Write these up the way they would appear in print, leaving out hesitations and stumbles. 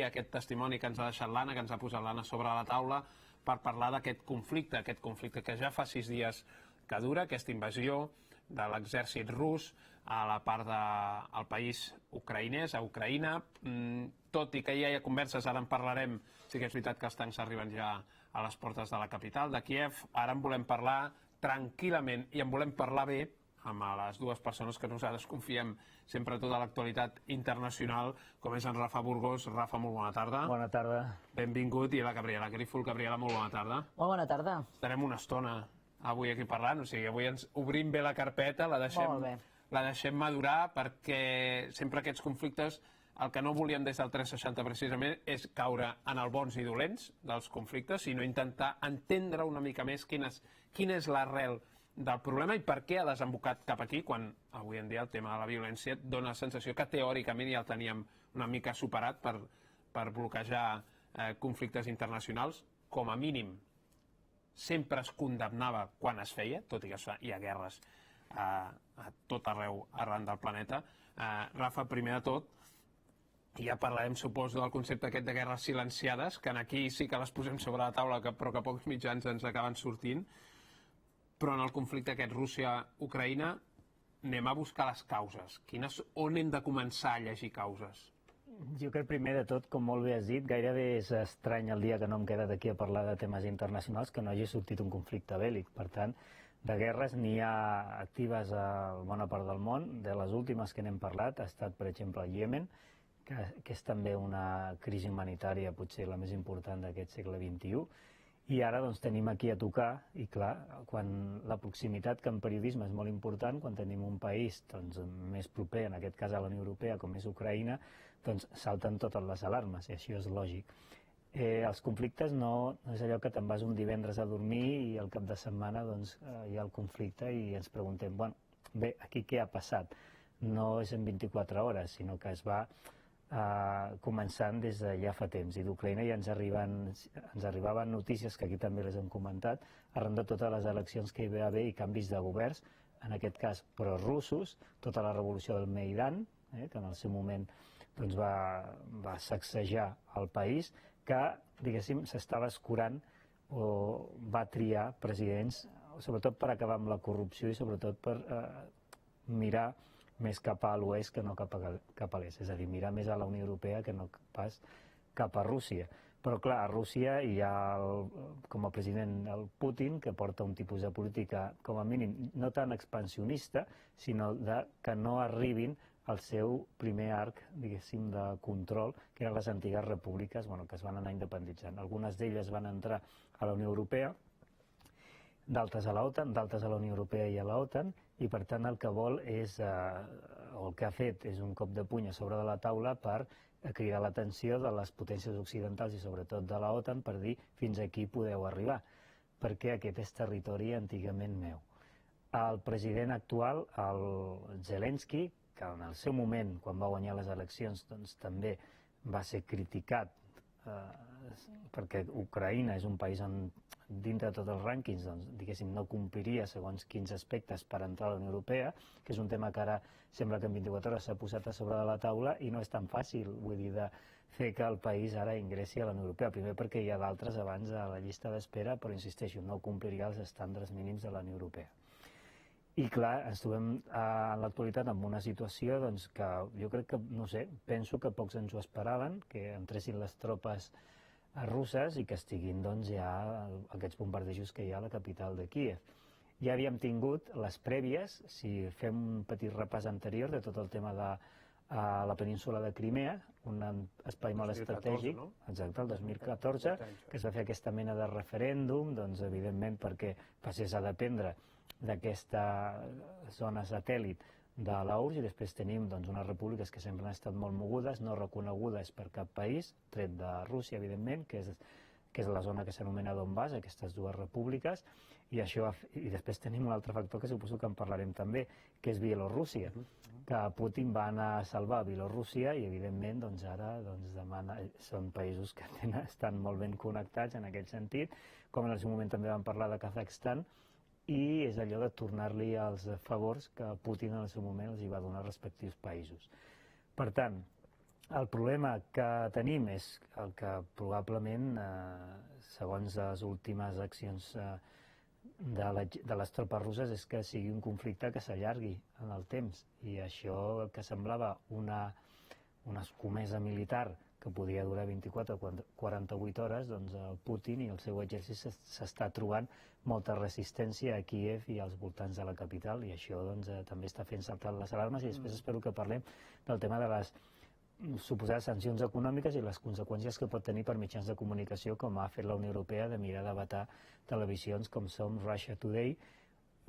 aquest testimoni que ens ha deixat l'Anna, que ens ha posat l'Anna sobre la taula, per parlar d'aquest conflicte que ja fa 6 dies que dura, aquesta invasió de l'exèrcit rus a la part del país ucraïnès, a Ucraïna. Tot i que ja hi ha converses, ara en parlarem, sí que és veritat que els tancs arriben ja a les portes de la capital, de Kíev. Ara en volem parlar tranquil·lament i en volem parlar bé amb les dues persones que nosaltres confiem sempre a tota l'actualitat internacional, com és en Rafa Burgos. Rafa, molt bona tarda. Bona tarda. Benvingut. I la Gabriela Grífol. Gabriela, molt bona tarda. Molt bona tarda. Estarem una estona avui aquí parlant, o sigui, avui ens obrim bé la carpeta, la deixem madurar, perquè sempre aquests conflictes, el que no volíem des del 360 precisament és caure en el bons i dolents dels conflictes, sinó intentar entendre una mica més quina és l'arrel del problema i per què ha desembocat cap aquí, quan avui en dia el tema de la violència dona la sensació que teòricament ja el teníem una mica superat per bloquejar conflictes internacionals. Com a mínim sempre es condemnava quan es feia, tot i que hi ha guerres a tot arreu arran del planeta. Rafa, primer de tot, ja parlarem, suposo, del concepte aquest de guerres silenciades, que aquí sí que les posem sobre la taula, però que pocs mitjans ens acaben sortint. Però en el conflicte aquest Rússia-Ucraïna anem a buscar les causes. On hem de començar a llegir causes? Jo crec primer de tot, com molt bé has dit, gairebé és estrany el dia que no hem quedat aquí a parlar de temes internacionals que no hagi sortit un conflicte bèl·lic. Per tant, de guerres n'hi ha actives a bona part del món. De les últimes que n'hem parlat ha estat, per exemple, el Iemen, que és també una crisi humanitària potser la més important d'aquest segle XXI. I ara doncs, tenim aquí a tocar, i clar, quan la proximitat que en periodisme és molt important, quan tenim un país doncs, més proper, en aquest cas a la Unió Europea, com és Ucraïna, doncs salten totes les alarmes, i això és lògic. Els conflictes no és allò que te'n vas un divendres a dormir i al cap de setmana doncs, hi ha el conflicte i ens preguntem, bueno, bé, aquí què ha passat? No és en 24 hores, sinó que es va començant des de ja fa temps, i d'Ucraïna ja ens arribaven notícies que aquí també les hem comentat arran de totes les eleccions que hi va haver i canvis de governs, en aquest cas prorussos, tota la revolució del Maidan, que en el seu moment doncs, va sacsejar el país, que diguéssim s'estava escurant o va triar presidents sobretot per acabar amb la corrupció i sobretot per mirar més cap a l'oest que no cap a l'est, és a dir, mirar més a la Unió Europea que no pas cap a Rússia. Però clar, a Rússia hi ha com a president el Putin, que porta un tipus de política com a mínim no tan expansionista, sinó que no arribin al seu primer arc, diguéssim, de control, que eren les antigues repúbliques que es van anar independitzant. Algunes d'elles van entrar a la Unió Europea, d'altres a l'OTAN, d'altres a la Unió Europea i a l'OTAN, i per tant el que vol és, o el que ha fet és un cop de puny a sobre de la taula per cridar l'atenció de les potències occidentals i sobretot de l'OTAN per dir fins aquí podeu arribar, perquè aquest és territori antigament meu. El president actual, el Zelensky, que en el seu moment, quan va guanyar les eleccions, doncs també va ser criticat perquè Ucraïna és un país on dintre de tots els rànquings diguéssim no compliria segons quins aspectes per entrar a la Unió Europea, que és un tema que ara sembla que en 24 hores s'ha posat a sobre de la taula i no és tan fàcil, vull dir, de fer que el país ara ingressi a la Unió Europea, primer perquè hi ha d'altres abans a la llista d'espera, però insisteixo, no compliria els estàndards mínims de la Unió Europea. I clar, ens trobem en l'actualitat amb una situació doncs, que jo crec que, no sé, penso que pocs ens ho esperaven, que entressin les tropes russes i que estiguin doncs, ja aquests bombardejos que hi ha a la capital de Kíev. Ja havíem tingut les prèvies, si fem un petit repàs anterior de tot el tema de la península de Crimea, un espai molt estratègic, exacte, el 2014, que es va fer aquesta mena de referèndum, doncs evidentment perquè passés a dependre d'aquesta zona satèl·lit de l'URSS, i després tenim doncs, unes repúbliques que sempre han estat molt mogudes, no reconegudes per cap país, tret de Rússia, evidentment, que és la zona que s'anomena Donbass, aquestes dues repúbliques, i després tenim un altre factor que suposo que en parlarem també, que és Bielorússia, que Putin va anar a salvar Bielorússia i evidentment doncs, ara demana, són països que estan molt ben connectats en aquest sentit, com en el seu moment també vam parlar de Kazakhstan, i és allò de tornar-li els favors que Putin en el seu moment els hi va donar als respectius països. Per tant, El problema que tenim és el que probablement, segons les últimes accions de les tropes russes, és que sigui un conflicte que s'allargui en el temps. I això que semblava una escomesa militar que podia durar 24 o 48 hores, doncs el Putin i el seu exèrcit s'està trobant molta resistència a Kíev i als voltants de la capital, i això doncs, també està fent saltar les alarmes. I després espero que parlem del tema de les suposades sancions econòmiques i les conseqüències que pot tenir per mitjans de comunicació, com ha fet la Unió Europea, de mirar de vetar televisions com són Russia Today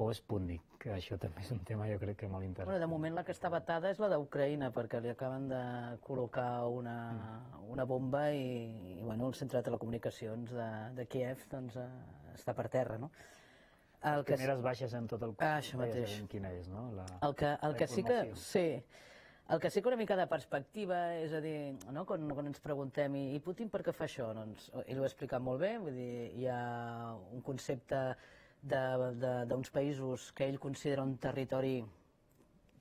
o Sputnik, que això també és un tema jo crec que molt interessant. De moment la que està vetada és la d'Ucraïna, perquè li acaben de col·locar una bomba i el centre de telecomunicacions de Kíev està per terra, no? Les primeres baixes en tot el cos. Això mateix. Ja sabem quina és, no? El que sí que... Sí. El que sí que una mica de perspectiva, és a dir, quan ens preguntem i Putin per què fa això? Ell ho ha explicat molt bé, vull dir, hi ha un concepte d'uns països que ell considera un territori,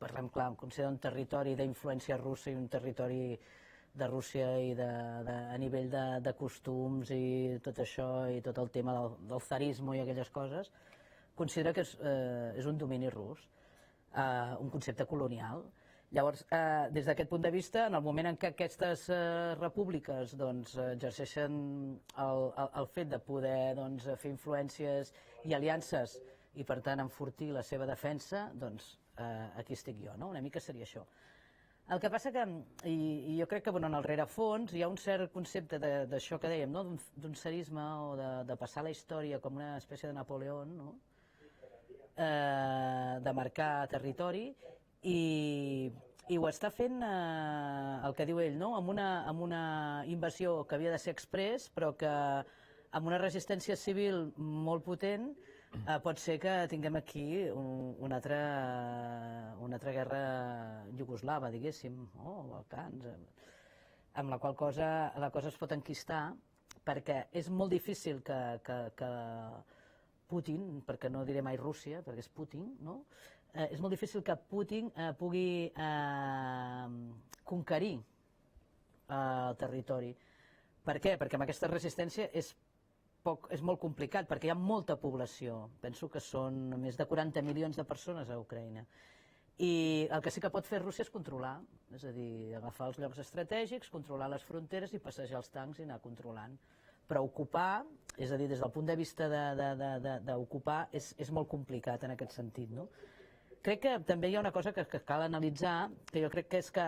parlem clar, considera un territori d'influència russa i un territori de Rússia i a nivell de costums i tot això i tot el tema del tsarisme i aquelles coses, considera que és un domini rus, un concepte colonial. Llavors, des d'aquest punt de vista, en el moment en què aquestes repúbliques exerceixen el fet de poder fer influències i aliances i, per tant, enfortir la seva defensa, doncs aquí estic jo, no? Una mica seria això. El que passa que, i jo crec que en el rerefons hi ha un cert concepte d'això que dèiem, d'un tsarisme o de passar la història com una espècie de Napoleó, de marcar territori, i ho està fent el que diu ell, amb una invasió que havia de ser exprés, però que amb una resistència civil molt potent pot ser que tinguem aquí una altra guerra iugoslava, diguéssim, o Balcans, amb la qual cosa la cosa es pot enquistar, perquè és molt difícil que Putin, perquè no diré mai Rússia, perquè és Putin, no? És molt difícil que Putin pugui conquerir el territori. Per què? Perquè amb aquesta resistència és molt complicat, perquè hi ha molta població. Penso que són més de 40 milions de persones a Ucraïna. I el que sí que pot fer Rússia és controlar, és a dir, agafar els llocs estratègics, controlar les fronteres i passejar els tancs i anar controlant. Però ocupar, és a dir, des del punt de vista d'ocupar, és molt complicat en aquest sentit, no? Crec que també hi ha una cosa que cal analitzar, que jo crec que és que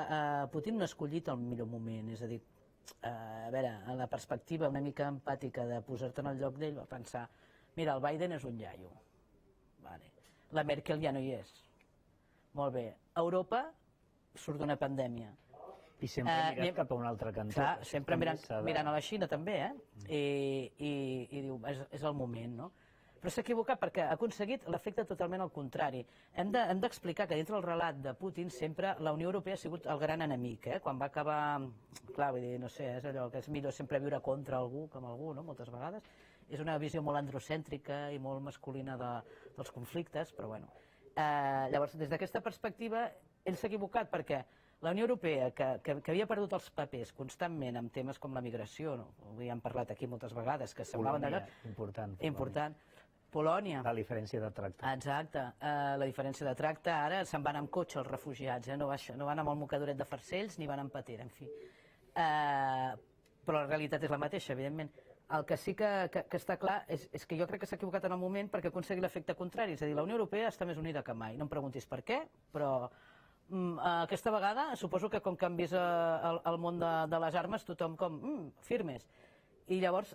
Putin no ha escollit el millor moment, és a dir, a veure, en la perspectiva una mica empàtica de posar-te en el lloc d'ell, va pensar, mira, el Biden és un iaio, la Merkel ja no hi és, molt bé, Europa surt d'una pandèmia. I sempre mirat cap a un altre cantó. Clar, sempre mirant a la Xina també, i diu, és el moment, no? Però s'ha equivocat perquè ha aconseguit l'efecte totalment al contrari. Hem d'explicar que dintre del relat de Putin sempre la Unió Europea ha sigut el gran enemic. Quan va acabar, clar, vull dir, no sé, és allò que és millor sempre viure contra algú que amb algú, no?, moltes vegades. És una visió molt androcèntrica i molt masculina dels conflictes, però bueno. Llavors, des d'aquesta perspectiva, ell s'ha equivocat perquè la Unió Europea, que havia perdut els papers constantment amb temes com la migració, avui hem parlat aquí moltes vegades, que semblaven d'allò... Important. Polònia. La diferència de tracte. Exacte, la diferència de tracte. Ara se'n van amb cotxe els refugiats, no van amb el mocadoret de farcells ni van amb patera, en fi. Però la realitat és la mateixa, evidentment. El que sí que està clar és que jo crec que s'ha equivocat en el moment perquè aconseguir l'efecte contrari. És a dir, la Unió Europea està més unida que mai. No em preguntis per què, però aquesta vegada suposo que com canvies el món de les armes, tothom com firmes. I llavors,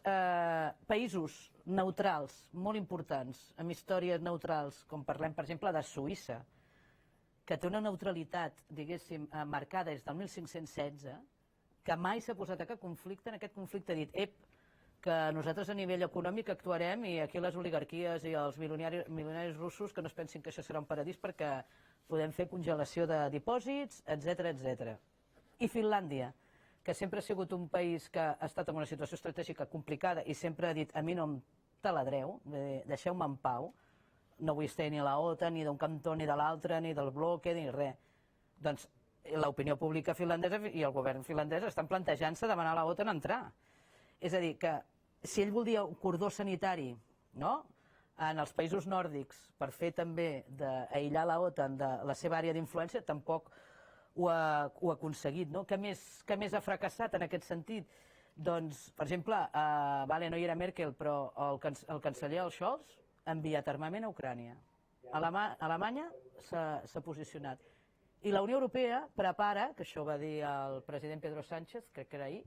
països neutrals, molt importants, amb històries neutrals, com parlem, per exemple, de Suïssa, que té una neutralitat, diguéssim, marcada des del 1516, que mai s'ha posat a cap conflicte, en aquest conflicte ha dit, que nosaltres a nivell econòmic actuarem i aquí les oligarquies i els milionaris russos que no es pensin que això serà un paradís perquè podem fer congelació de dipòsits, etc. I Finlàndia, que sempre ha sigut un país que ha estat en una situació estratègica complicada i sempre ha dit a mi no em taladreu, deixeu-me en pau, no vull ser ni la OTAN, ni d'un cantó, ni de l'altre, ni del bloque, ni res. Doncs l'opinió pública finlandesa i el govern finlandès estan plantejant-se demanar a la OTAN entrar. És a dir, que si ell volia un cordó sanitari, no?, en els països nòrdics per fer també d'aïllar la OTAN de la seva àrea d'influència, tampoc ho ha aconseguit, no? Què més ha fracassat en aquest sentit? Doncs, per exemple, no hi era Merkel, però el canceller, el Scholz, ha enviat armament a Ucrània. Alemanya s'ha posicionat. I la Unió Europea prepara, que això va dir el president Pedro Sánchez, crec que era ahir,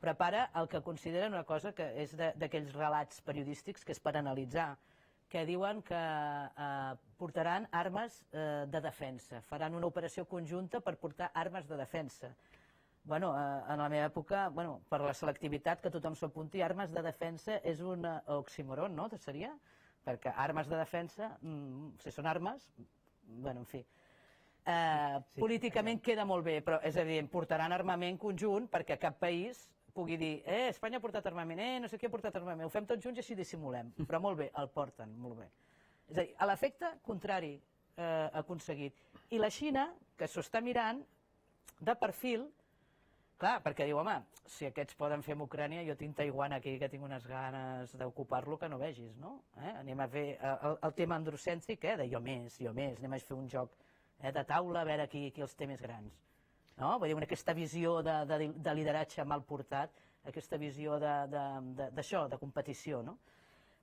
prepara el que consideren una cosa que és d'aquells relats periodístics que és per analitzar, que diuen que portaran armes de defensa, faran una operació conjunta per portar armes de defensa. En la meva època, per la selectivitat que tothom s'apunti, armes de defensa és un oxímoron, no? Seria? Perquè armes de defensa, si són armes, en fi. Políticament queda molt bé, però és evident, portaran armament conjunt perquè cap país pugui dir, Espanya ha portat armament, no sé qui ha portat armament, ho fem tots junts i així dissimulem. Però molt bé, el porten, molt bé. És a dir, a l'efecte contrari ha aconseguit. I la Xina, que s'ho està mirant, de perfil, clar, perquè diu, home, si aquests poden fer amb Ucrània, jo tinc Taiwan aquí, que tinc unes ganes d'ocupar-lo que no vegis, no? Anem a fer el tema androcèntric, de jo més, anem a fer un joc de taula, a veure qui els té més grans. No? Vull dir, aquesta visió de lideratge mal portat, aquesta visió d'això, de competició, no?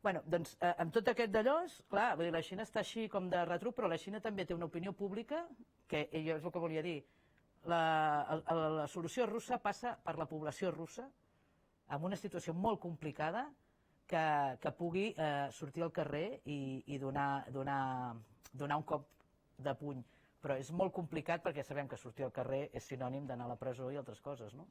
Doncs amb tot aquest d'allòs, clar, la Xina està així com de retruc, però la Xina també té una opinió pública, que jo és el que volia dir, la solució russa passa per la població russa, amb una situació molt complicada, que pugui sortir al carrer i donar un cop de puny. Però és molt complicat perquè sabem que sortir al carrer és sinònim d'anar a la presó i altres coses, no?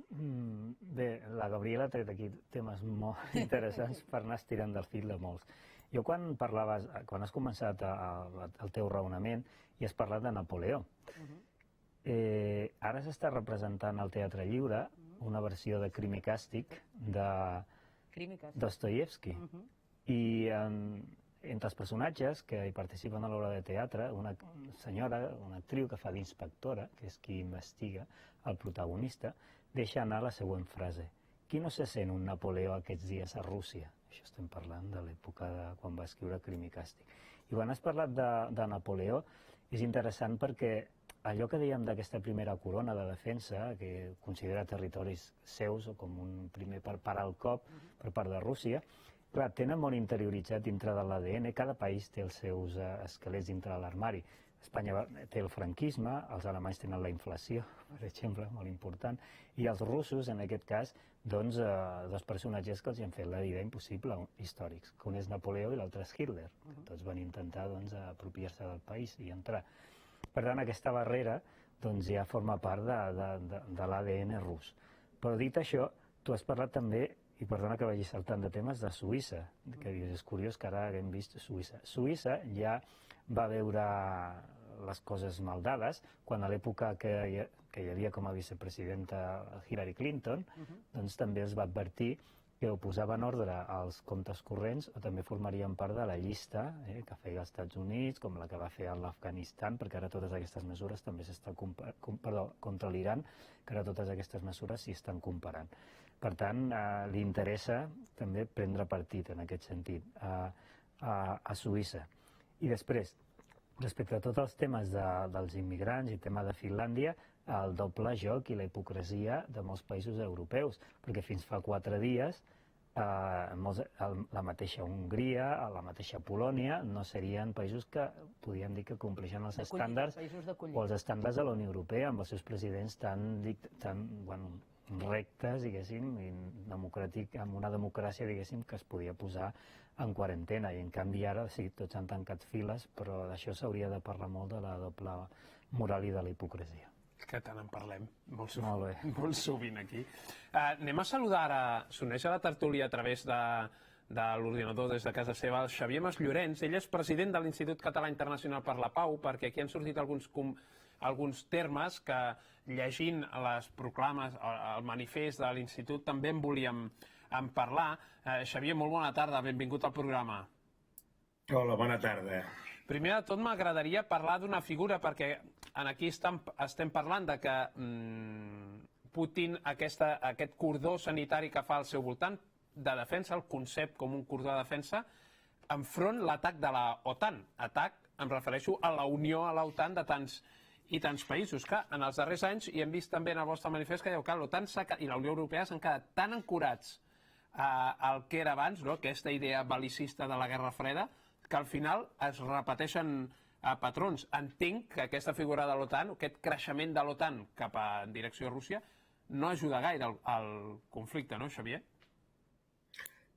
Bé, la Gabriela ha tret aquí temes molt interessants per anar estirant del fil de molts. Jo quan has començat el teu raonament i has parlat de Napoleó, ara s'està representant al Teatre Lliure una versió de Crim i Càstig de Dostoievski. I entre els personatges que hi participen a l'obra de teatre, una senyora, una actriu que fa d'inspectora, que és qui investiga el protagonista, deixa anar la següent frase. Qui no se sent un Napoleó aquests dies a Rússia? Això estem parlant de l'època quan va escriure Crim i Càstig. I quan has parlat de Napoleó, és interessant perquè allò que dèiem d'aquesta primera corona de defensa, que considera territoris seus o com un primer per parar el cop per part de Rússia, clar, tenen molt interioritzat dintre de l'ADN, cada país té els seus esquelets dintre de l'armari. Espanya té el franquisme, els alemanys tenen la inflació, per exemple, molt important, i els russos, en aquest cas, doncs, dos personatges que els han fet la vida impossible, històrics, que un és Napoleó i l'altre és Hitler, que tots van intentar apropiar-se del país i entrar. Per tant, aquesta barrera ja forma part de l'ADN rus. Però dit això, tu has parlat també, i perdona que vagi saltant de temes, de Suïssa, que és curiós que ara haguem vist Suïssa. Suïssa ja va veure les coses mal dades quan a l'època que hi havia com a vicepresidenta Hillary Clinton, doncs també es va advertir que o posaven ordre als comptes corrents o també formarien part de la llista que feia els Estats Units, com la que va fer a l'Afganistan, perquè ara totes aquestes mesures també s'estan contra l'Iran, que ara totes aquestes mesures s'hi estan comparant. Per tant, li interessa també prendre partit en aquest sentit a Suïssa. I després, respecte a tots els temes dels immigrants i tema de Finlàndia, el doble joc i la hipocresia de molts països europeus, perquè fins fa 4 dies la mateixa Hongria, la mateixa Polònia, no serien països que podríem dir que compleixen els estàndards o els estàndards de la Unió Europea, amb els seus presidents tan rectes, diguéssim, i amb una democràcia, diguéssim, que es podia posar en quarantena. I en canvi ara, sí, tots han tancat files, però d'això s'hauria de parlar molt, de la doble moral i de la hipocresia. Que tant en parlem, molt sovint aquí. Anem a saludar ara, s'uneix a la tertúlia a través de l'ordinador des de casa seva, el Xavier Mas Llorenç. Ell és president de l'Institut Català Internacional per la Pau, perquè aquí han sortit alguns termes que, llegint les proclames, el manifest de l'Institut, també en volíem parlar. Xavier, molt bona tarda, benvingut al programa. Hola, bona tarda. Primer de tot m'agradaria parlar d'una figura, perquè aquí estem parlant de que Putin, aquest cordó sanitari que fa al seu voltant, de defensa, el concep com un cordó de defensa, enfront l'atac de la OTAN. Atac, em refereixo a la unió a l'OTAN de tants i tants països, que en els darrers anys, i hem vist també en el vostre manifest, que diu que l'OTAN i la Unió Europea s'han quedat tan ancorats al que era abans, aquesta idea bel·licista de la Guerra Freda, que al final es repeteixen patrons. Entenc que aquesta figura de l'OTAN, aquest creixement de l'OTAN cap en direcció a Rússia, no ajuda gaire al conflicte, no, Xavier?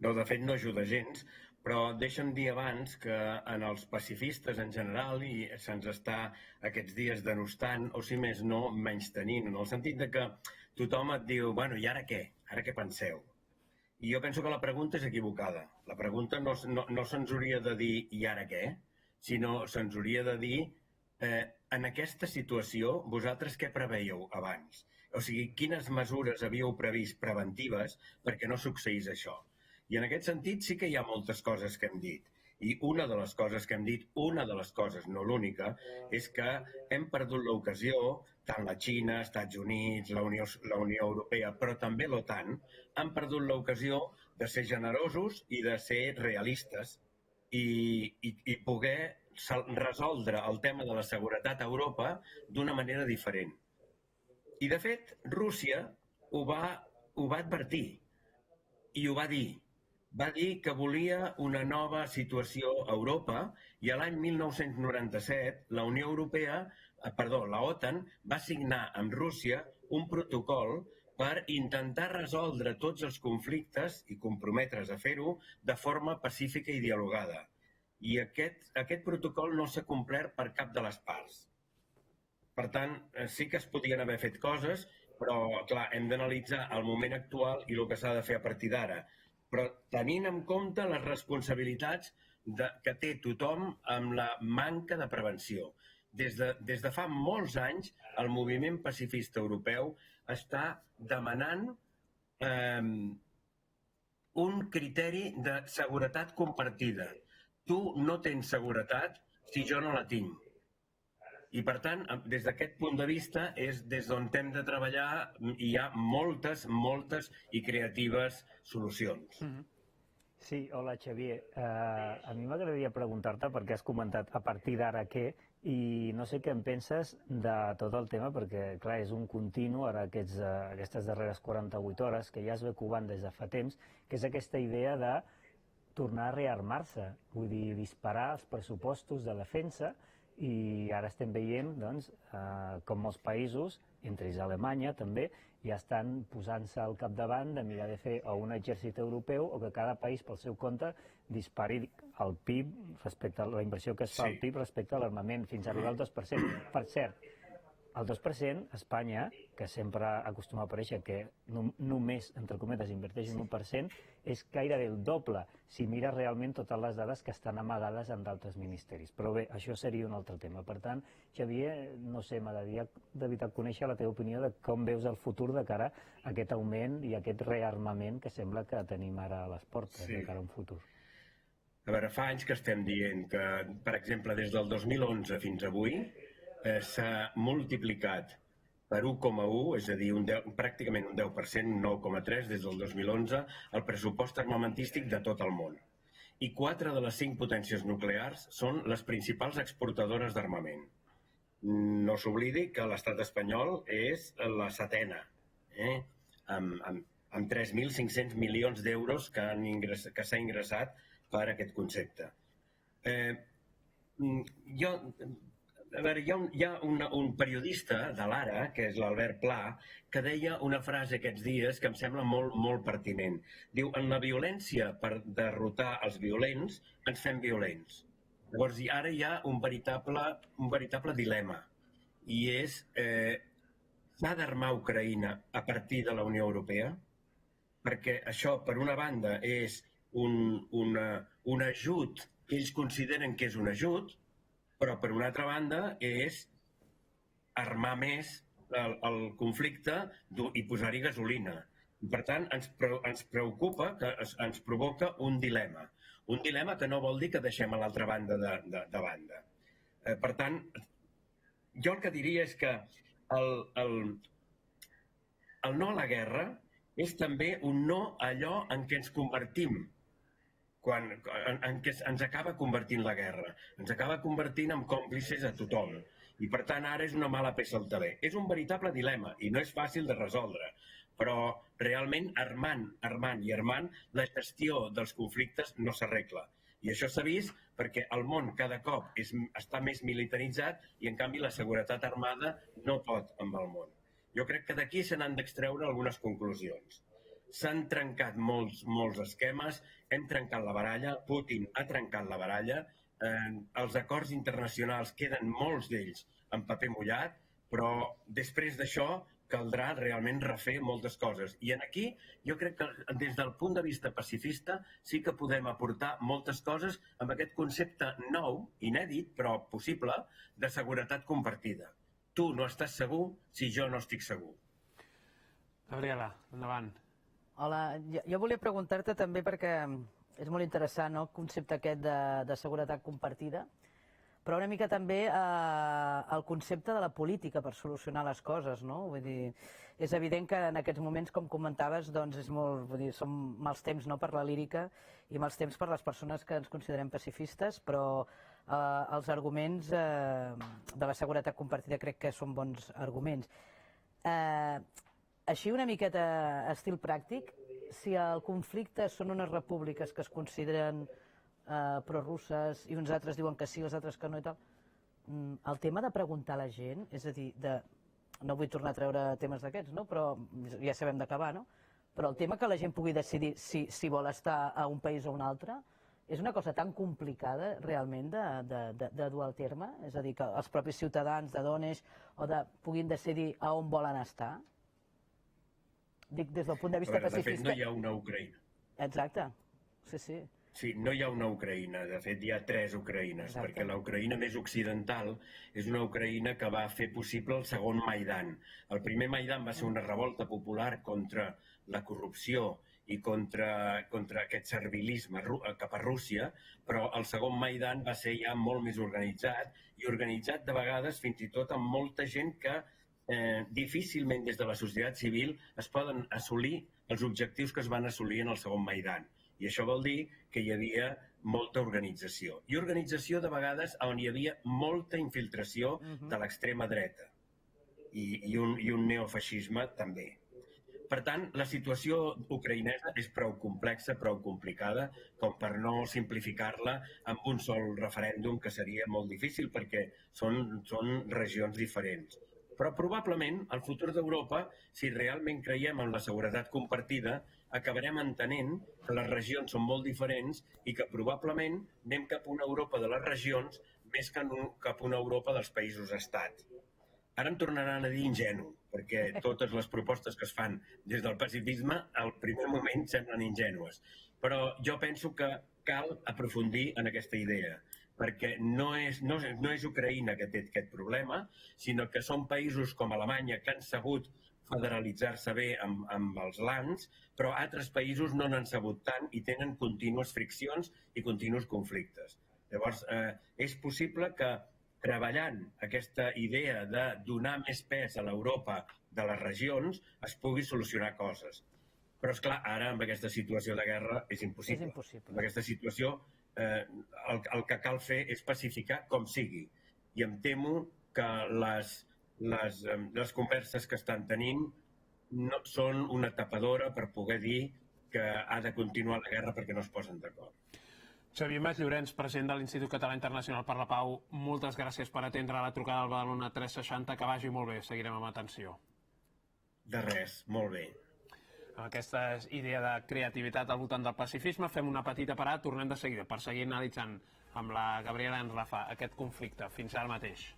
No, de fet no ajuda gens, però deixa'm dir abans que en els pacifistes en general i se'ns està aquests dies denostant, o si més no, menystenint, en el sentit de que tothom et diu, bueno, i ara què? Ara què penseu? I jo penso que la pregunta és equivocada. La pregunta no se'ns hauria de dir i ara què, sinó se'ns hauria de dir en aquesta situació vosaltres què preveieu abans? O sigui, quines mesures havíeu previst preventives perquè no succeís això? I en aquest sentit sí que hi ha moltes coses que hem dit. I una de les coses que hem dit, una de les coses, no l'única, és que hem perdut l'ocasió, tant la Xina, Estats Units, la Unió Europea, però també l'OTAN, han perdut l'ocasió de ser generosos i de ser realistes i poder resoldre el tema de la seguretat a Europa d'una manera diferent. I, de fet, Rússia ho va advertir i ho va dir. Va dir que volia una nova situació a Europa i l'any 1997 la OTAN va signar amb Rússia un protocol per intentar resoldre tots els conflictes i comprometre's a fer-ho de forma pacífica i dialogada. I aquest protocol no s'ha complert per cap de les parts. Per tant, sí que es podien haver fet coses, però, clar, hem d'analitzar el moment actual i el que s'ha de fer a partir d'ara. Però tenint en compte les responsabilitats que té tothom amb la manca de prevenció. Des de fa molts anys, el moviment pacifista europeu està demanant un criteri de seguretat compartida. Tu no tens seguretat si jo no la tinc. I, per tant, des d'aquest punt de vista és des d'on hem de treballar i hi ha moltes i creatives solucions. Sí, hola, Xavier. A mi m'agradaria preguntar-te, perquè has comentat a partir d'ara què, i no sé què en penses de tot el tema, perquè, clar, és un continu, ara aquestes darreres 48 hores, que ja es ve covant des de fa temps, que és aquesta idea de tornar a rearmar-se, vull dir, disparar els pressupostos de defensa. I ara estem veient com molts països, entre ells Alemanya també, ja estan posant-se al capdavant de mirar de fer o un exèrcit europeu o que cada país pel seu compte dispari el PIB respecte a la inversió que es fa al PIB respecte a l'armament, fins a arribar al 2%. Per cert, el 2%, Espanya, que sempre acostuma a aparèixer que només, entre cometes, inverteix un 1%, és gairebé el doble si mires realment totes les dades que estan amagades en d'altres ministeris. Però bé, això seria un altre tema. Per tant, Xavier, no sé, m'agradaria de veritat conèixer la teva opinió de com veus el futur de cara a aquest augment i aquest rearmament que sembla que tenim ara a les portes de cara a un futur. A veure, fa anys que estem dient que, per exemple, des del 2011 fins avui, s'ha multiplicat per 1,1, és a dir, pràcticament un 10%, 9,3 des del 2011, el pressupost armamentístic de tot el món. I 4 de les 5 potències nuclears són les principals exportadores d'armament. No s'oblidi que l'estat espanyol és la setena, amb 3.500 milions d'euros que s'ha ingressat per aquest concepte. A veure, hi ha un periodista de l'Ara, que és l'Albert Pla, que deia una frase aquests dies que em sembla molt pertinent. Diu, en la violència per derrotar els violents, ens fem violents. Llavors, ara hi ha un veritable dilema, i és, s'ha d'armar Ucraïna a partir de la Unió Europea? Perquè això, per una banda, és un ajut que ells consideren que és un ajut, però per una altra banda és armar més el conflicte i posar-hi gasolina. Per tant, ens preocupa, que ens provoca un dilema. Un dilema que no vol dir que deixem a l'altra banda de banda. Per tant, jo el que diria és que el no a la guerra és també un no a allò en què ens convertim, en què ens acaba convertint la guerra. Ens acaba convertint en còmplices a tothom. I, per tant, ara és una mala peça al taler. És un veritable dilema i no és fàcil de resoldre, però realment armant la gestió dels conflictes no s'arregla. I això s'ha vist perquè el món cada cop està més militaritzat i, en canvi, la seguretat armada no pot amb el món. Jo crec que d'aquí se n'han d'extreure algunes conclusions. S'han trencat molts esquemes, hem trencat la baralla, Putin ha trencat la baralla, els acords internacionals queden molts d'ells en paper mullat, però després d'això caldrà realment refer moltes coses. I aquí jo crec que des del punt de vista pacifista sí que podem aportar moltes coses amb aquest concepte nou, inèdit, però possible, de seguretat compartida. Tu no estàs segur si jo no estic segur. Gabriela, endavant. Hola, jo volia preguntar-te també perquè és molt interessant el concepte aquest de seguretat compartida, però una mica també el concepte de la política per solucionar les coses, no? Vull dir, és evident que en aquests moments, com comentaves, doncs és molt, vull dir, són mals temps, no?, per la lírica i mals temps per les persones que ens considerem pacifistes, però els arguments de la seguretat compartida crec que són bons arguments. Així una miqueta estil pràctic, si el conflicte són unes repúbliques que es consideren prorusses i uns altres diuen que sí, els altres que no i tal, el tema de preguntar a la gent, és a dir, no vull tornar a treure temes d'aquests, no?, però ja sabem d'acabar, no?, però el tema que la gent pugui decidir si vol estar a un país o un altre és una cosa tan complicada realment de dur al terme, és a dir, que els propis ciutadans de Donetsk puguin decidir a on volen estar. Dic, des del punt de vista pacifista... De fet, no hi ha una Ucraïna. Exacte, sí. Sí, no hi ha una Ucraïna, de fet hi ha 3 Ucraïnes, perquè la Ucraïna més occidental és una Ucraïna que va fer possible el segon Maidan. El primer Maidan va ser una revolta popular contra la corrupció i contra aquest servilisme cap a Rússia, però el segon Maidan va ser ja molt més organitzat, i organitzat de vegades fins i tot amb molta gent que difícilment des de la societat civil es poden assolir els objectius que es van assolir en el segon Maidan. I això vol dir que hi havia molta organització. I organització de vegades on hi havia molta infiltració de l'extrema dreta i un neofeixisme també. Per tant, la situació ucraïnesa és prou complexa, prou complicada, com per no simplificar-la amb un sol referèndum, que seria molt difícil perquè són regions diferents. Però probablement el futur d'Europa, si realment creiem en la seguretat compartida, acabarem entenent que les regions són molt diferents i que probablement anem cap a una Europa de les regions més que cap a una Europa dels països-estat. Ara em tornaran a dir ingenu, perquè totes les propostes que es fan des del pacifisme al primer moment semblen ingènues. Però jo penso que cal aprofundir en aquesta idea, perquè no és Ucraïna que té aquest problema, sinó que són països com Alemanya que han sabut federalitzar-se bé amb els lands, però altres països no n'han sabut tant i tenen contínues friccions i continus conflictes. Llavors, és possible que treballant aquesta idea de donar més pes a l'Europa de les regions es pugui solucionar coses. Però, esclar, ara, amb aquesta situació de guerra, és impossible. Amb aquesta situació, el que cal fer és pacificar com sigui. I em temo que les converses que estan tenint no són una tapadora per poder dir que ha de continuar la guerra perquè no es posen d'acord. Xavier Mas Llorenç, president de l'Institut Català Internacional per la Pau, moltes gràcies per atendre la trucada al Badalona 360. Que vagi molt bé, seguirem amb atenció. De res, molt bé. Amb aquesta idea de creativitat al voltant del pacifisme fem una petita parada, tornem de seguida per seguir analitzant amb la Gabriela i en Rafa aquest conflicte. Fins ara mateix.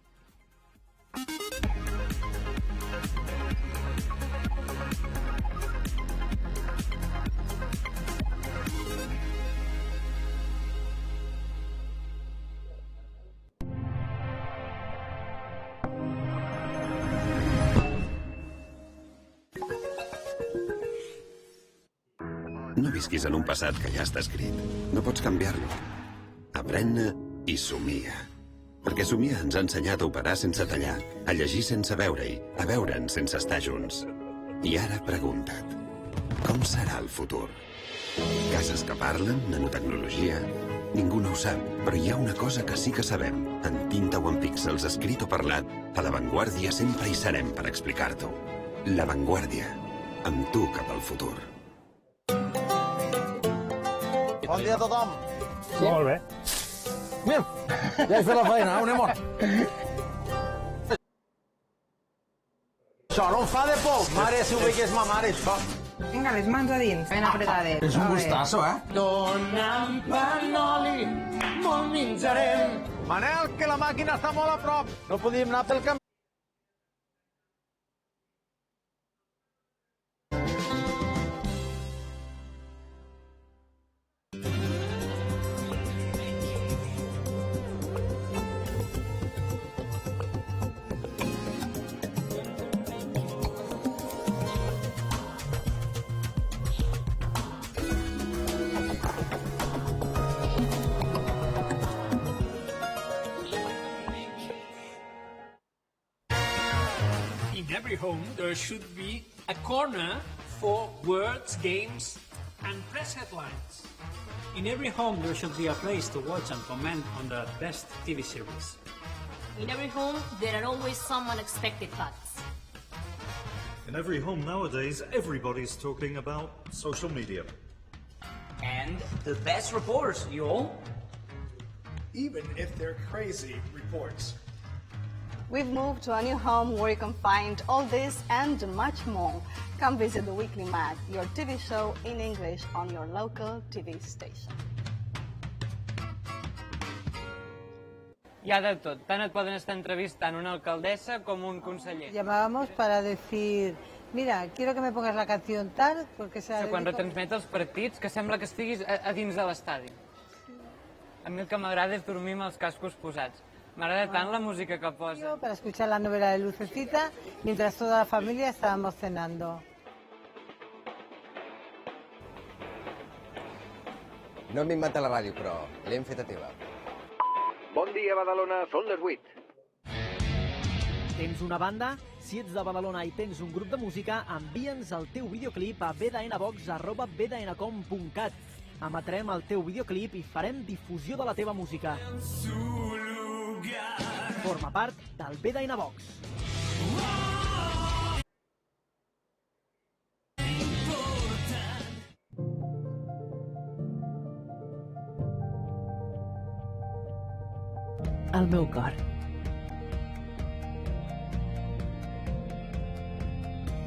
No visquis en un passat que ja està escrit. No pots canviar-lo. Aprèn-ne i somia. perquè somiar ens ha ensenyat a operar sense tallar, a llegir sense veure-hi, a veure'ns sense estar junts. I ara pregunta't, com serà el futur? Cases que parlen, nanotecnologia... Ningú no ho sap, però hi ha una cosa que sí que sabem. En tinta o en píxels, escrit o parlat, a La Vanguardia sempre hi serem per explicar-t'ho. La Vanguardia, amb tu cap al futur. Bon dia a tothom. Molt bé. Mira, ja he fet la feina, on anem? Això no em fa de por. Mare, si ho veig és ma mare, això. Vinga, les mans a dins. Ben apretades. És un gustasso, eh? Dona'm panoli, molt menjarem. Manel, que la màquina està molt a prop. No podíem anar pel camí. In every home, there should be a corner for words, games, and press headlines. In every home, there should be a place to watch and comment on the best TV series. In every home, there are always some unexpected facts. In every home nowadays, everybody's talking about social media. And the best reports, you all. Even if they're crazy reports. We've moved to a new home where you can find all this and much more. Come visit the Weekly Mag, your TV show in English on your local TV station. Hi ha de tot. Tant et poden estar entrevistant una alcaldessa com un conseller. Llamábamos para decir, mira, quiero que me pongas la canción tal, porque se... Quan retransmet els partits, que sembla que estiguis a dins de l'estadi. A mi el que m'agrada és dormir amb els cascos posats. M'agrada tant la música que posa. Para escuchar la novela de Lucecita, mientras toda la familia estábamos cenando. No hem inventat la ràdio, però l'hem feta teva. Bon dia, Badalona, són les 8. Tens una banda? Si ets de Badalona i tens un grup de música, envia'ns el teu videoclip a bdnbox@bdncom.cat. Emetrem el teu videoclip i farem difusió de la teva música. Forma part del BDN Box. El meu cor.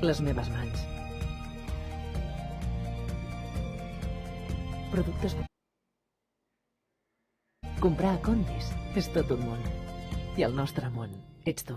Les meves mans. Productes... Comprar a Condis és tot un món. I el nostre món ets tu.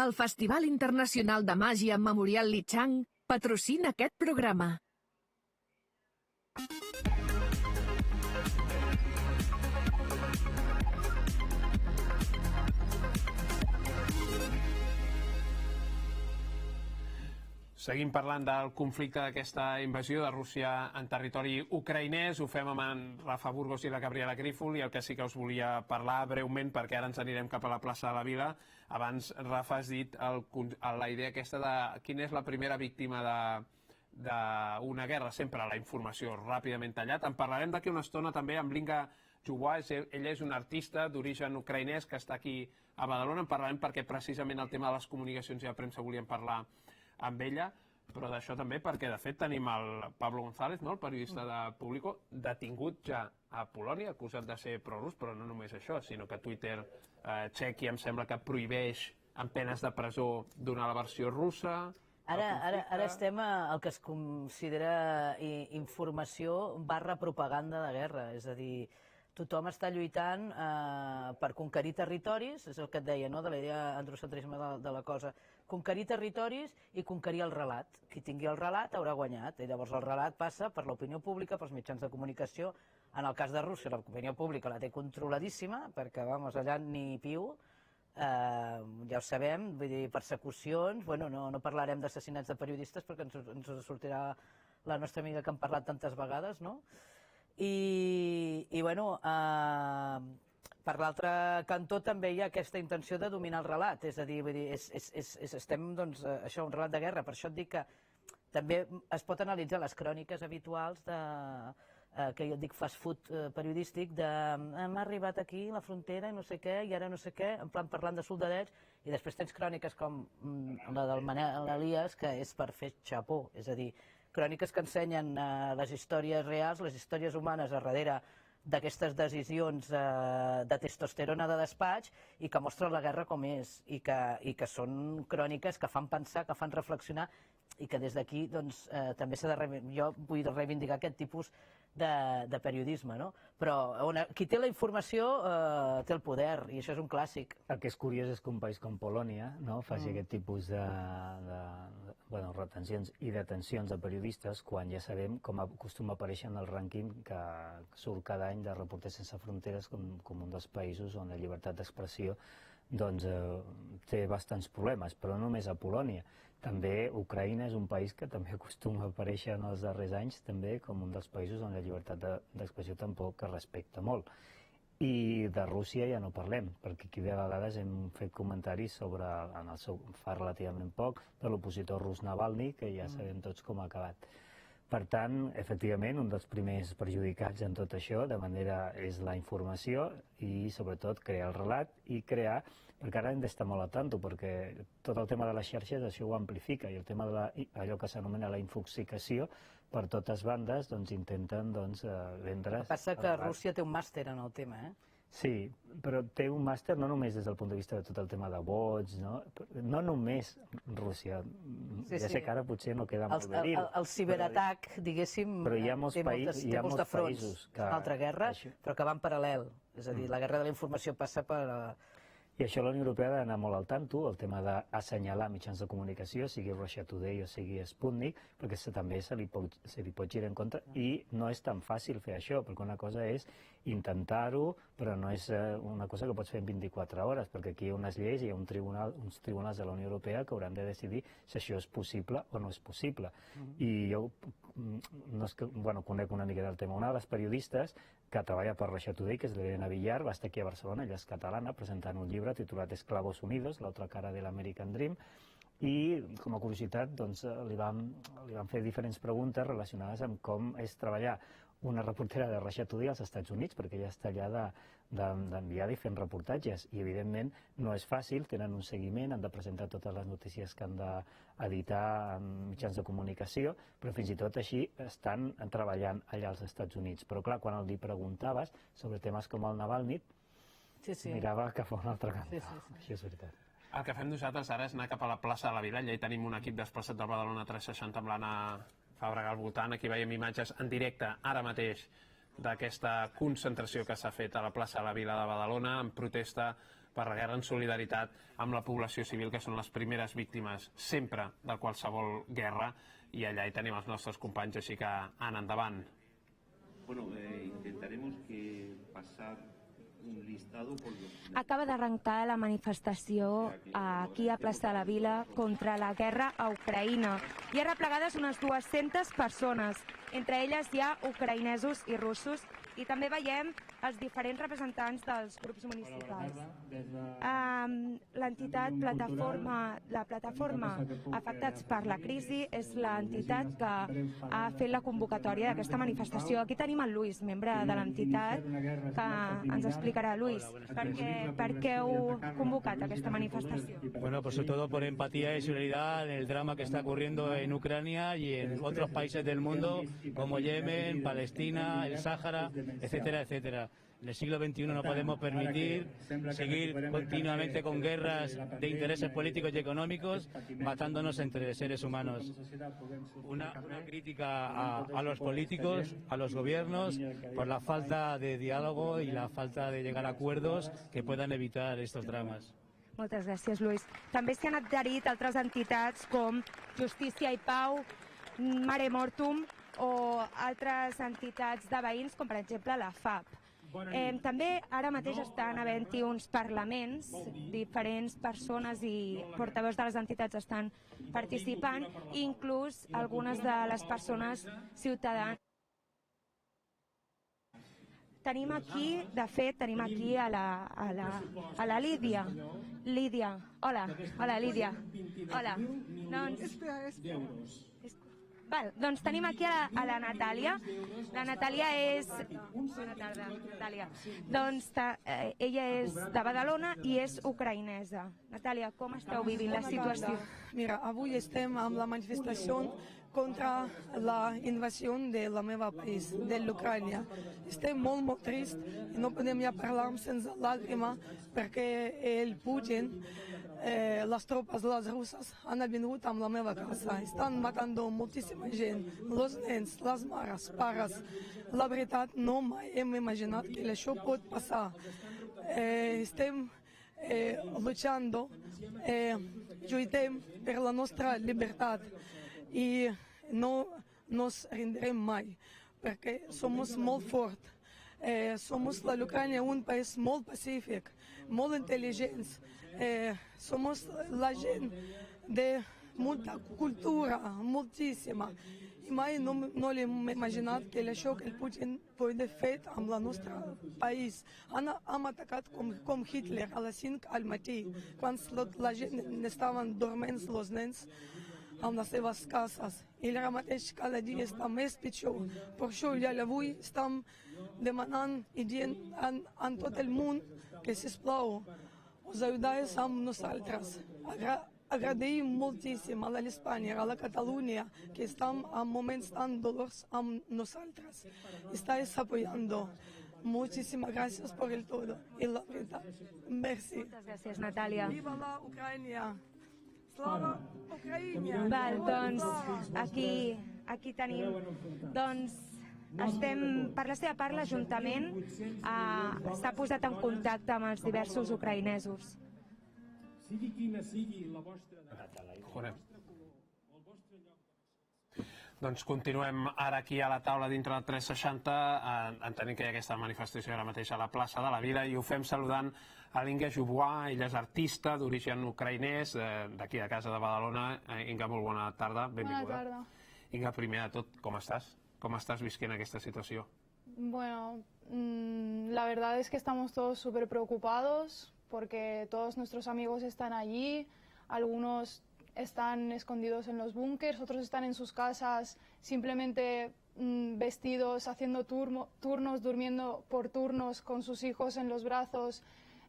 El Festival Internacional de Màgia Memorial Lichang patrocina aquest programa. Seguim parlant del conflicte d'aquesta invasió de Rússia en territori ucraïnès. Ho fem amb en Rafa Burgos i la Gabriela Grífol, i el que sí que us volia parlar breument, perquè ara ens anirem cap a la plaça de la Vila. Abans, Rafa, has dit la idea aquesta de quina és la primera víctima d'una guerra, sempre la informació ràpidament tallat. En parlarem d'aquí una estona també amb Linga Jugua. Ella és una artista d'origen ucraïnès que està aquí a Badalona. En parlarem perquè precisament el tema de les comunicacions i la premsa volíem parlar amb ella, però d'això també perquè, de fet, tenim el Pablo González, no?, el periodista de Público, detingut ja a Polònia, acusat de ser prorus, però no només això, sinó que Twitter txequi em sembla que prohibeix amb penes de presó donar la versió russa. Ara estem al que es considera informació / propaganda de guerra, és a dir, tothom està lluitant per conquerir territoris, és el que et deia, no?, de la idea androcentrisme de la cosa, conquerir territoris i conquerir el relat. Qui tingui el relat haurà guanyat, i llavors el relat passa per l'opinió pública, pels mitjans de comunicació. En el cas de Rússia, l'opinió pública la té controladíssima, perquè, vamos, allà ni piu, ja ho sabem, vull dir, persecucions, bueno, no parlarem d'assassinats de periodistes perquè ens sortirà la nostra amiga que han parlat tantes vegades, no? I bueno, per l'altre cantó també hi ha aquesta intenció de dominar el relat, és a dir, estem, doncs, això, un relat de guerra, per això et dic que també es pot analitzar les cròniques habituals que jo et dic fast food periodístic, de hem arribat aquí a la frontera i no sé què, i ara no sé què, en plan parlant de soldadets, i després tens cròniques com la del Manel Elias, que és per fer xapó, és a dir, cròniques que ensenyen les històries reals, les històries humanes a darrere d'aquestes decisions de testosterona de despatx i que mostren la guerra com és i que són cròniques que fan pensar, que fan reflexionar i que des d'aquí doncs, també s'ha de jo vull reivindicar aquest tipus de periodisme, no? Però qui té la informació té el poder i això és un clàssic. El que és curiós és que un país com Polònia faci aquest tipus de retencions i detencions de periodistes quan ja sabem com acostuma a aparèixer en el rànquing que surt cada any de Reporters Sense Fronteres com un dels països on la llibertat d'expressió té bastants problemes, però no només a Polònia. També Ucraïna és un país que també acostuma a aparèixer en els darrers anys també com un dels països on la llibertat d'expressió tampoc es respecta molt. I de Rússia ja no parlem, perquè aquí de vegades hem fet comentaris sobre, fa relativament poc, de l'opositor rus Navalny, que ja sabem tots com ha acabat. Per tant, efectivament, un dels primers perjudicats en tot això és la informació i sobretot crear el relat i crear, perquè ara hem d'estar molt a tanto, perquè tot el tema de les xarxes això ho amplifica i el tema d'allò que s'anomena la infoxicació per totes bandes intenten vendre... El que passa que Rússia té un màster en el tema, eh? Sí, però té un màster no només des del punt de vista de tot el tema de vots, no només Rússia, ja sé que ara potser no queda molt bé dir-ho. El ciberatac, diguéssim, té molts tipus de fronts, és una altra guerra, però que va en paral·lel, és a dir, la guerra de la informació passa per... I això la Unió Europea ha d'anar molt al tanto, el tema d'assenyalar mitjans de comunicació, sigui Russia Today o sigui Sputnik, perquè també se li pot girar en contra i no és tan fàcil fer això, perquè una cosa és intentar-ho, però no és una cosa que pots fer en 24 hores, perquè aquí hi ha unes lleis i hi ha uns tribunals de la Unió Europea que hauran de decidir si això és possible o no és possible. I jo conec una mica del tema. Una de les periodistes que treballa per Russia Today, que és l'Elena Villar, va estar aquí a Barcelona, ella és catalana, presentant un llibre titulat Esclavos Unidos, la otra cara de l'American Dream, i com a curiositat li van fer diferents preguntes relacionades amb com és treballar una reportera de Russia Today als Estats Units, perquè ella està allà d'enviada i fent reportatges, i evidentment no és fàcil, tenen un seguiment, han de presentar totes les notícies que han d'editar en mitjans de comunicació, però fins i tot així estan treballant allà als Estats Units. Però clar, quan li preguntaves sobre temes com el Navalny, mirava cap a un altre cantó. Això és veritat. El que fem nosaltres ara és anar cap a la plaça de la Vila, allà hi tenim un equip desplaçat del Badalona 360 amb l'Anna Fàbrega al voltant. Aquí veiem imatges en directe ara mateix d'aquesta concentració que s'ha fet a la plaça de la Vila de Badalona en protesta per la guerra, en solidaritat amb la població civil, que són les primeres víctimes sempre de qualsevol guerra, i allà hi tenim els nostres companys, així que Anna, endavant. Bueno, intentaremos pasar un listado por los... Acaba d'arrencar la manifestació aquí a Plaça de la Vila contra la guerra a Ucraïna. Hi ha replegades unes 200 persones, entre elles hi ha ucraïnesos i russos, i també veiem els diferents representants dels grups municipals. L'entitat la plataforma Afectats per la Crisi és l'entitat que ha fet la convocatòria d'aquesta manifestació. Aquí tenim el Luis, membre de l'entitat, que ens explicarà. Luis, per què heu convocat aquesta manifestació? Bueno, pues sobre todo por empatía y solidaridad en el drama que está ocurriendo en Ucrania y en otros países del mundo, como Yemen, Palestina, el Sáhara, etcétera, etcétera. En el siglo XXI no podemos permitir seguir continuamente con guerras de intereses políticos y económicos, matándonos entre seres humanos. Una crítica a los políticos, a los gobiernos, por la falta de diálogo y la falta de llegar a acuerdos que puedan evitar estos dramas. Moltes gràcies, Luis. També s'hi han adherit altres entitats com Justícia i Pau, Mare Mortum o altres entitats de veïns, com per exemple la FAP. També ara mateix estan havent-hi uns parlaments, diferents persones i portaveus de les entitats estan participant, inclús algunes de les persones ciutadanes. Tenim aquí, de fet, tenim aquí a la Lídia. Lídia, hola, Lídia. Hola. Doncs tenim aquí a la Natàlia. La Natàlia és... Bona tarda, Natàlia. Doncs ella és de Badalona i és ucraïnesa. Natàlia, com esteu vivint la situació? Mira, avui estem amb la manifestació contra la invasió de la meva país, de l'Ucrània. Estem molt trist i no podem ja parlar sense làgrima perquè el Putin, les tropes, les russes, han vingut amb la meva casa. Estan matant moltíssima gent, els nens, les mares, pares. La veritat, no mai hem imaginat que això pot passar. Estem lluitando, lluitem per la nostra llibertat i no nos rendirem mai, perquè som molt forts. Som l'Ucrània un país molt pacífic, molt intel·ligent. Som la gent de molta cultura, moltíssima. I mai no l'hem imaginat que això que el Putin pot fer amb el nostre país. Hem atacat com Hitler a les 5 al matí, quan la gent estaven dormint, els nens, amb les seves cases. I ara mateix cada dia està més pitjor. Per això ja avui estem demanant i dient a tot el món que, sisplau, us ajudeu amb nosaltres. Agraïm moltíssim a l'Espanya, a la Catalunya, que estan en moments tan dolors amb nosaltres. Estáis apoyando. Muchísimas gracias por el todo. Y la verdad, merci. Moltes gràcies, Natàlia. Viva la Ucrània! Slava Ucrània! Val, doncs aquí tenim, doncs per la seva part l'Ajuntament s'ha posat en contacte amb els diversos ucraïnesos. Sigui quina sigui la vostra... Doncs continuem ara aquí a la taula dintre del 360, entenent que hi ha aquesta manifestació ara mateix a la plaça de la Vila, i ho fem saludant a l'Inga Joubois. Ella és artista d'origen ucraïnès, d'aquí de casa de Badalona. Inga, molt bona tarda, benvinguda. Bona tarda. Inga, primer de tot, com estás? ¿Cómo estás visquent aquesta situació? Bueno, la verdad es que estamos todos súper preocupados porque todos nuestros amigos están allí, algunos están escondidos en los búnkers, otros están en sus casas simplemente vestidos, haciendo turnos, durmiendo por turnos con sus hijos en los brazos,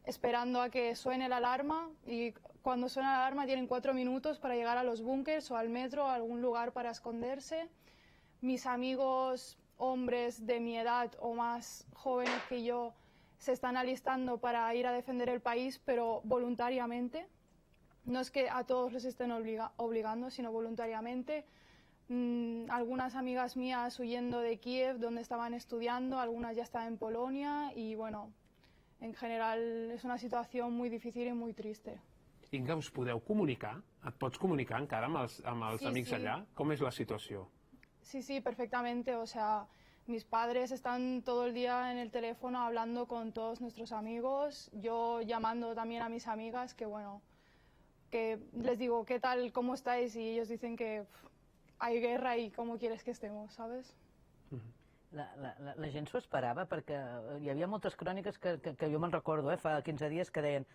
esperando a que suene la alarma, y cuando suena la alarma tienen 4 minutos para llegar a los búnkers o al metro, a algún lugar para esconderse. Mis amigos hombres de mi edad o más jóvenes que yo se están alistando para ir a defender el país, pero voluntariamente. No es que a todos les estén obligando, sino voluntariamente. Algunas amigas mías huyendo de Kiev, donde estaban estudiando, algunas ya están en Polonia, y bueno, en general es una situación muy difícil y muy triste. Inga, us podeu comunicar? Et pots comunicar encara amb els amics allà? Com és la situació? Sí, perfectamente. O sea, mis padres están todo el día en el teléfono hablando con todos nuestros amigos, yo llamando también a mis amigas, que bueno, que les digo, ¿qué tal? ¿Cómo estáis? Y ellos dicen que hay guerra y ¿cómo quieres que estemos? ¿Sabes? La gent s'ho esperava, perquè hi havia moltes cròniques que jo me'n recordo, fa 15 dies, que deien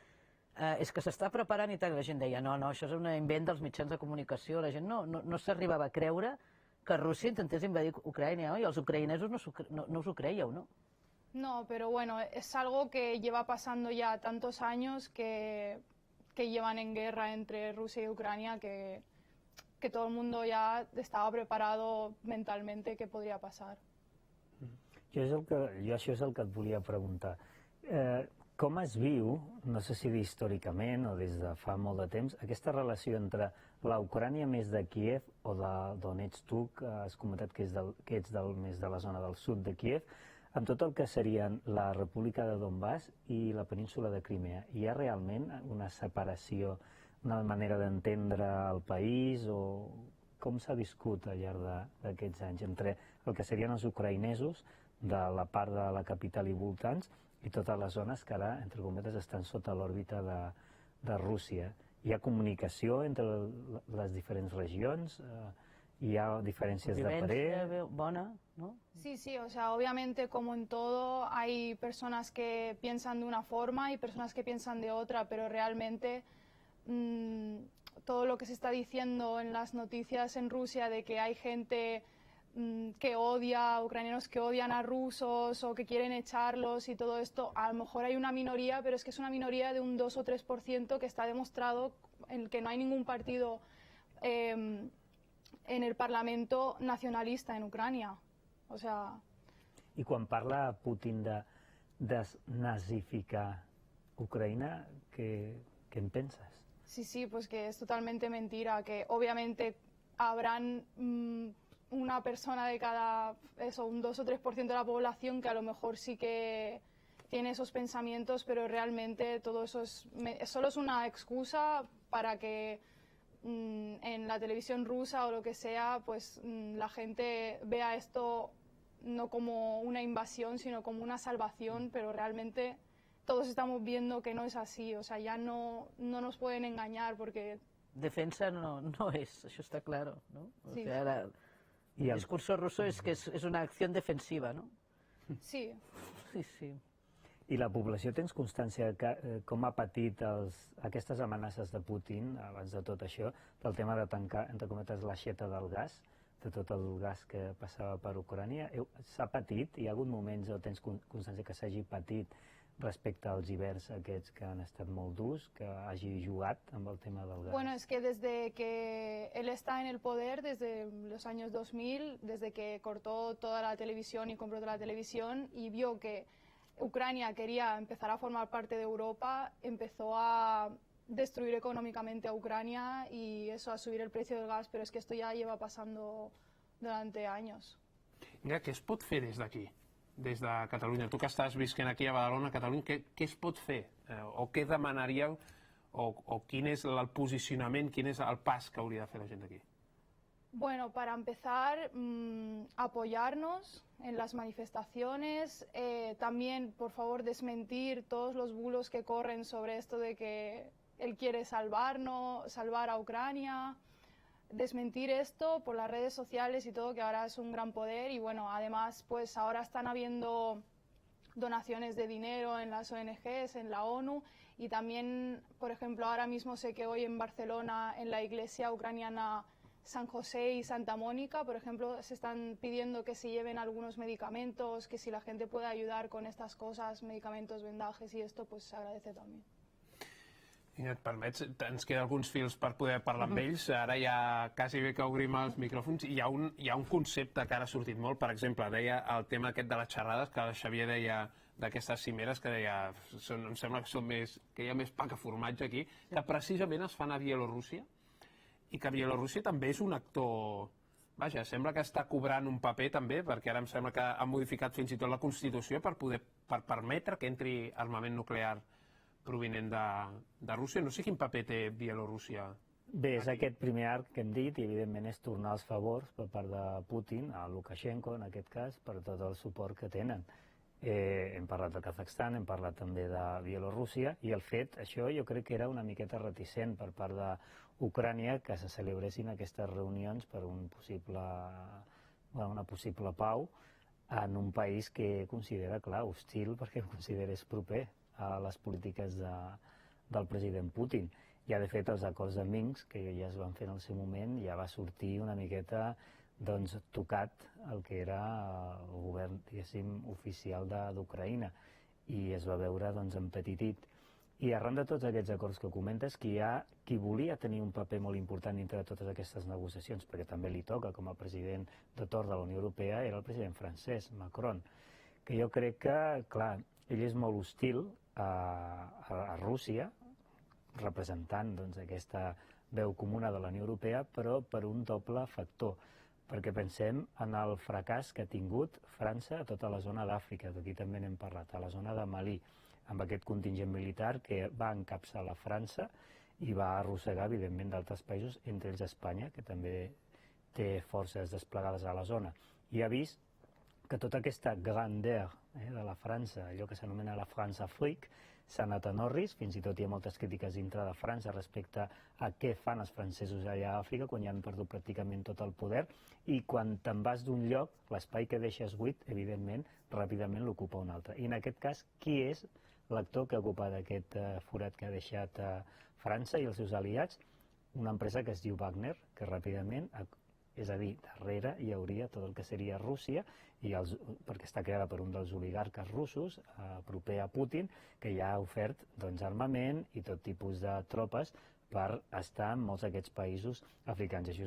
és que s'està preparant i tal, i la gent deia no, això és un invent dels mitjans de comunicació, la gent no s'arribava a creure que Rússia intentés invadir Ucrània, i els ucraïnesos no us ho creieu, no? No, pero bueno, es algo que lleva pasando ya tantos años que llevan en guerra entre Rusia y Ucrania, que todo el mundo ya estaba preparado mentalmente que podría pasar. Jo això és el que et volia preguntar. Com es viu, no sé si històricament o des de fa molt de temps, aquesta relació entre la Ucrània més de Kíev o d'on ets tu, que has comentat que ets més de la zona del sud de Kíev, amb tot el que serien la República de Donbass i la península de Crimea. Hi ha realment una separació, una manera d'entendre el país o com s'ha viscut al llarg d'aquests anys entre el que serien els ucraïnesos de la part de la capital i voltants i totes les zones que ara, entre cometes, estan sota l'òrbita de Rússia. Hi ha comunicació entre les diferents regions? ¿Y hay diferencias de pared? Buena, ¿no? Sí, sí, o sea, obviamente como en todo hay personas que piensan de una forma y personas que piensan de otra, pero realmente todo lo que se está diciendo en las noticias en Rusia de que hay gente que odia, ucranianos que odian a rusos o que quieren echarlos y todo esto, a lo mejor hay una minoría, pero es que es una minoría de un 2 o 3% que está demostrado en que no hay ningún partido en el Parlamento nacionalista en Ucrania. O sea... I quan parla Putin de desnazificar Ucraïna, què en penses? Sí, sí, pues que es totalmente mentira, que obviamente habrán una persona de cada, eso, un 2 o 3% de la población que a lo mejor sí que tiene esos pensamientos, pero realmente todo eso solo es una excusa para que en la televisión rusa o lo que sea, pues la gente vea esto no como una invasión, sino como una salvación, pero realmente todos estamos viendo que no es así, o sea, ya no nos pueden engañar porque... Defensa no es, eso está claro, ¿no? O sí. sea, el discurso ruso es que es una acción defensiva, ¿no? Sí. Sí, sí. I la població tens constància de com ha patit aquestes amenaces de Putin, abans de tot això, del tema de tancar, entre cometes, l'aixeta del gas, de tot el gas que passava per Ucrània. S'ha patit? Hi ha hagut moments o tens constància que s'hagi patit respecte als hiverns aquests que han estat molt durs, que hagi jugat amb el tema del gas? Bueno, es que desde que él está en el poder, desde los años 2000, desde que cortó toda la televisión y compró toda la televisión y vio que Ucrania quería empezar a formar parte de Europa, empezó a destruir económicamente a Ucrania y eso, a subir el precio del gas, pero es que esto ya lleva pasando durante años. Mira, què es pot fer des d'aquí, des de Catalunya? Tu que estàs visquent aquí a Badalona, Catalunya, què es pot fer? O què demanaríeu? O quin és el posicionament, quin és el pas que hauria de fer la gent d'aquí? Bueno, para empezar, apoyarnos en las manifestaciones, también, por favor, desmentir todos los bulos que corren sobre esto de que él quiere salvar a Ucrania, desmentir esto por las redes sociales y todo, que ahora es un gran poder y bueno, además, pues ahora están habiendo donaciones de dinero en las ONGs, en la ONU y también, por ejemplo, ahora mismo sé que hoy en Barcelona, en la iglesia ucraniana San José y Santa Mónica, por ejemplo, se están pidiendo que se lleven algunos medicamentos, que si la gente puede ayudar con estas cosas, medicamentos, vendajes y esto, pues se agradece también. I et permets, ens queda alguns fils per poder parlar amb ells, ara ja quasi bé que obrim els micròfons, i hi ha un concepte que ara ha sortit molt, per exemple, deia el tema aquest de les xerrades, que el Xavier deia d'aquestes cimeres, que deia, em sembla que hi ha més pa que formatge aquí, que precisament es fan a Bielorússia, i que Bielorússia també és un actor... Vaja, sembla que està cobrant un paper també, perquè ara em sembla que han modificat fins i tot la Constitució per permetre que entri armament nuclear provinent de Rússia. No sé quin paper té Bielorússia. Bé, és aquest primer arc que hem dit i evidentment és tornar els favors per part de Putin, a Lukashenko en aquest cas, per tot el suport que tenen. Hem parlat de Kazakhstan, hem parlat també de Bielorússia i el fet, això jo crec que era una miqueta reticent per part d'Ucrània que se celebressin aquestes reunions per una possible pau en un país que considera, clar, hostil perquè considera és proper a les polítiques del president Putin. Ja, de fet, els acords de Minsk, que ja es van fer en el seu moment, ja va sortir una miqueta tocat el que era el govern, diguéssim, oficial d'Ucraïna i es va veure empetitit. I arran de tots aquests acords que comentes, qui volia tenir un paper molt important dintre de totes aquestes negociacions, perquè també li toca com a president de torn de la Unió Europea, era el president francès, Macron. que jo crec que, clar, ell és molt hostil a Rússia, representant aquesta veu comuna de la Unió Europea, però per un doble factor, perquè pensem en el fracàs que ha tingut França a tota la zona d'Àfrica, d'aquí també n'hem parlat, a la zona de Malí, amb aquest contingent militar que va encapçalar França i va arrossegar, evidentment, d'altres països, entre ells Espanya, que també té forces desplegades a la zona. I ha vist que tota aquesta grandeur de la França, allò que s'anomena la France-Afrique, s'ha anat en orris, fins i tot hi ha moltes crítiques dintre de França respecte a què fan els francesos allà a Àfrica quan ja han perdut pràcticament tot el poder, i quan te'n vas d'un lloc, l'espai que deixes buit, evidentment, ràpidament l'ocupa un altre. I en aquest cas, qui és l'actor que ha ocupat aquest forat que ha deixat França i els seus aliats? Una empresa que es diu Wagner, que ràpidament, és a dir, darrere hi hauria tot el que seria Rússia, perquè està creada per un dels oligarques russos, proper a Putin, que ja ha ofert armament i tot tipus de tropes per estar en molts d'aquests països africans. Això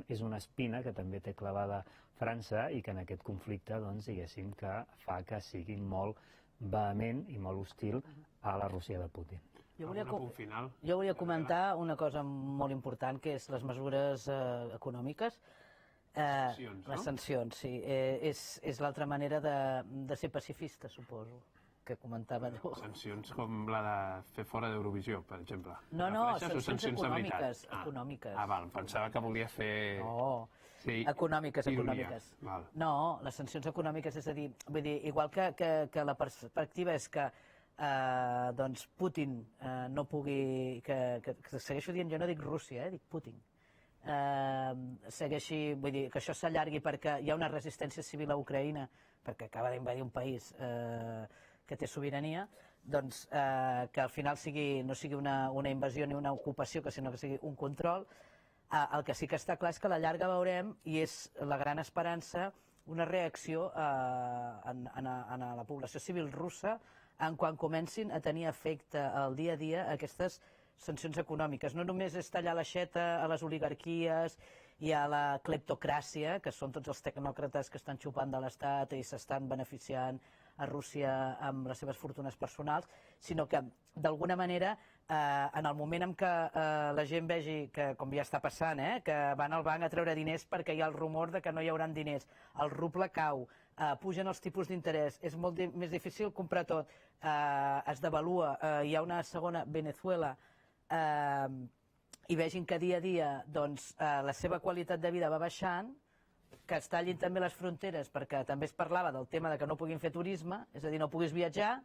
és una espina que també té clavada França i que en aquest conflicte, diguéssim, que fa que sigui molt vehement i molt hostil a la Rússia de Putin. Jo volia comentar una cosa molt important, que és les mesures econòmiques. Les sancions, sí. És l'altra manera de ser pacifista, suposo, que comentava tu. Sancions com la de fer fora d'Eurovisió, per exemple. No, sancions econòmiques. Ah, val, pensava que volia fer... No, econòmiques. No, les sancions econòmiques, és a dir, igual que la perspectiva és que Putin no pugui... Que segueixo dient, jo no dic Rússia, dic Putin. Segueixi, vull dir, que això s'allargui perquè hi ha una resistència civil a Ucraïna, perquè acaba d'invadir un país que té sobirania, doncs que al final no sigui una invasió ni una ocupació, sinó que sigui un control. El que sí que està clar és que a la llarga veurem, i és la gran esperança, una reacció en la població civil russa en quan comencin a tenir efecte al dia a dia aquestes sancions econòmiques. No només és tallar l'aixeta a les oligarquies i a la cleptocràcia, que són tots els tecnòcrates que estan xupant de l'Estat i s'estan beneficiant a Rússia amb les seves fortunes personals, sinó que, d'alguna manera, en el moment en què la gent vegi que, com ja està passant, que van al banc a treure diners perquè hi ha el rumor de que no hi haurà diners, el ruble cau, pugen els tipus d'interès, és molt més difícil comprar tot, es devalua, hi ha una segona Venezuela, i vegin que dia a dia la seva qualitat de vida va baixant, que es tallin també les fronteres, perquè també es parlava del tema de que no puguin fer turisme, és a dir, no puguis viatjar,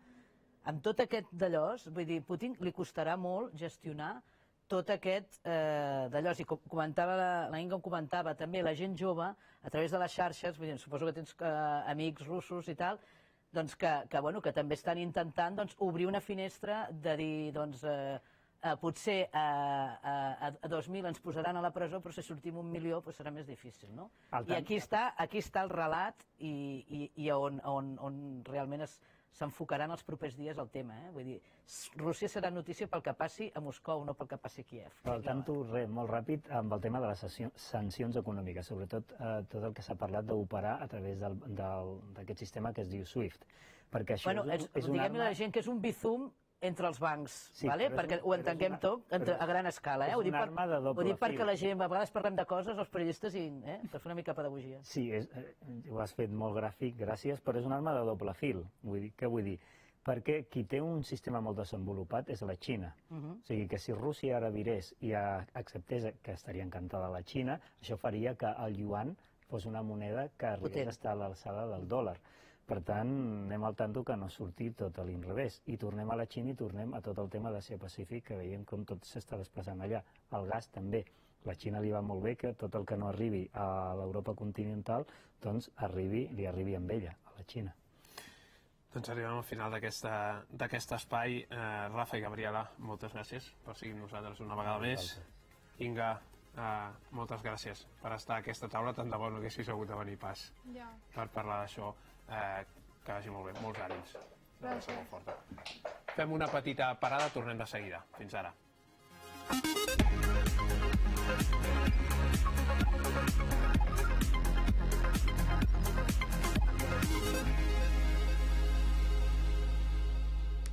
amb tot aquest d'allòs, vull dir, Putin li costarà molt gestionar tot aquest d'allòs. I la Inga ho comentava, també la gent jove, a través de les xarxes, vull dir, suposo que tens amics russos i tal, que també estan intentant obrir una finestra de dir, potser a 2.000 ens posaran a la presó, però si sortim 1 milió serà més difícil, no? I aquí està el relat i on realment s'enfocaran els propers dies el tema. Vull dir, Rússia serà notícia pel que passi a Moscou, no pel que passi a Kíev. Però al tanto, molt ràpid, amb el tema de les sancions econòmiques, sobretot tot el que s'ha parlat d'operar a través d'aquest sistema que es diu SWIFT. Perquè això és una arma... Diguem-li a la gent que és un bizum entre els bancs, perquè ho entenguem tot a gran escala. Ho dic perquè la gent, a vegades parlem de coses, els periodistes, per fer una mica de pedagogia. Sí, ho has fet molt gràfic, gràcies, però és una arma de doble fil. Què vull dir? Perquè qui té un sistema molt desenvolupat és la Xina. O sigui que si Rússia ara virés i acceptés que estaria encantada la Xina, això faria que el yuan fos una moneda que arribés a estar a l'alçada del dòlar. Per tant, anem al tanto que no surti tot a l'inrevés. I tornem a la Xina i tornem a tot el tema d'Àsia-Pacífic, que veiem com tot s'està desplaçant allà. El gas també. La Xina li va molt bé que tot el que no arribi a l'Europa continental, doncs li arribi amb ella, a la Xina. Doncs arribem al final d'aquest espai. Rafa i Gabriela, moltes gràcies per seguir amb nosaltres una vegada més. Inga, moltes gràcies per estar a aquesta taula, tant de bo no haguessis hagut de venir pas per parlar d'això. Que vagi molt bé, molts ànims. Gràcies. Fem una petita parada, tornem de seguida. Fins ara.